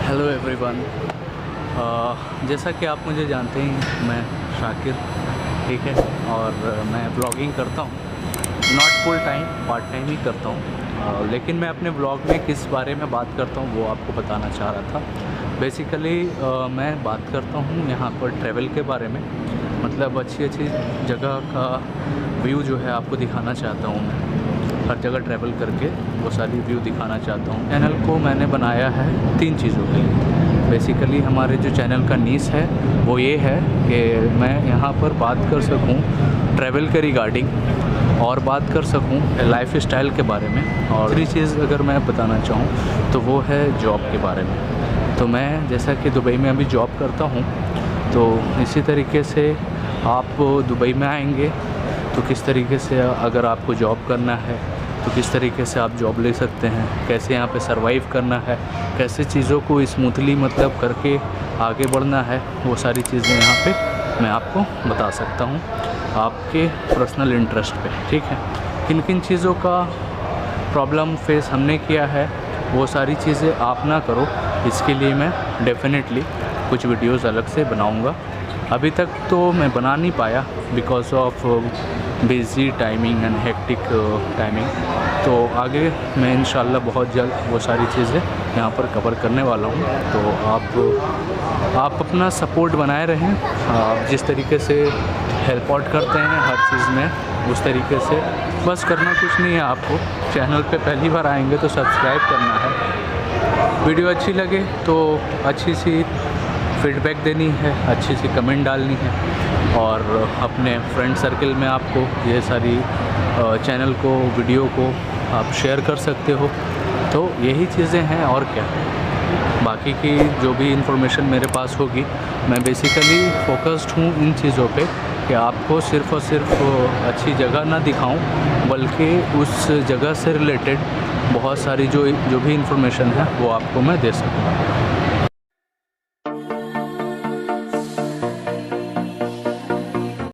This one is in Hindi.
Hello everyone. जैसा कि आप मुझे जानते हैं, मैं शाकिर, ठीक है, और मैं ब्लॉगिंग करता हूँ। Not full time, part time ही करता हूँ। लेकिन मैं अपने ब्लॉग में किस बारे में बात करता हूँ वो आपको बताना चाह रहा था। बेसिकली मैं बात करता हूँ यहाँ पर ट्रैवल के बारे में, मतलब अच्छी अच्छी जगह का व्यू जो है आपको दिखाना चाहता हूँ। मैं हर जगह ट्रैवल करके वो सारी व्यू दिखाना चाहता हूँ। चैनल को मैंने बनाया है 3 चीज़ों के लिए। बेसिकली हमारे जो चैनल का नीश है वो ये है कि मैं यहाँ पर बात कर सकूँ ट्रैवल के रिगार्डिंग, और बात कर सकूँ लाइफ स्टाइल के बारे में, और दूसरी चीज़ अगर मैं बताना चाहूँ तो वो है जॉब के बारे में। तो मैं जैसा कि दुबई में अभी जॉब करता हूँ, तो इसी तरीके से आप दुबई में आएंगे तो किस तरीके से अगर आपको जॉब करना है तो किस तरीके से आप जॉब ले सकते हैं, कैसे यहाँ पे सरवाइव करना है, कैसे चीज़ों को स्मूथली मतलब करके आगे बढ़ना है, वो सारी चीज़ें यहाँ पे मैं आपको बता सकता हूँ आपके पर्सनल इंटरेस्ट पे, ठीक है। किन किन चीज़ों का प्रॉब्लम फेस हमने किया है वो सारी चीज़ें आप ना करो, इसके लिए मैं डेफिनेटली कुछ वीडियोज़ अलग से बनाऊँगा। अभी तक तो मैं बना नहीं पाया because of busy timing and hectic timing. तो आगे मैं इंशाल्लाह बहुत जल्द वो सारी चीज़ें यहाँ पर कवर करने वाला हूँ। तो आप अपना सपोर्ट बनाए रहें। आप जिस तरीके से हेल्प आउट करते हैं हर चीज़ में, उस तरीके से बस करना कुछ नहीं है आपको। चैनल पे पहली बार आएंगे तो सब्सक्राइब करना है। वीडियो अच्छी लगे तो अच्छी सी फीडबैक देनी है, अच्छी सी कमेंट डालनी है, और अपने फ्रेंड सर्कल में आपको ये सारी चैनल को, वीडियो को आप शेयर कर सकते हो। तो यही चीज़ें हैं और क्या। बाकी की जो भी इंफॉर्मेशन मेरे पास होगी, मैं बेसिकली फोकस्ड हूँ इन चीज़ों पे कि आपको सिर्फ़ और सिर्फ अच्छी जगह ना दिखाऊं, बल्कि उस जगह से रिलेटेड बहुत सारी जो भी इंफॉर्मेशन है वो आपको मैं दे सकूँ।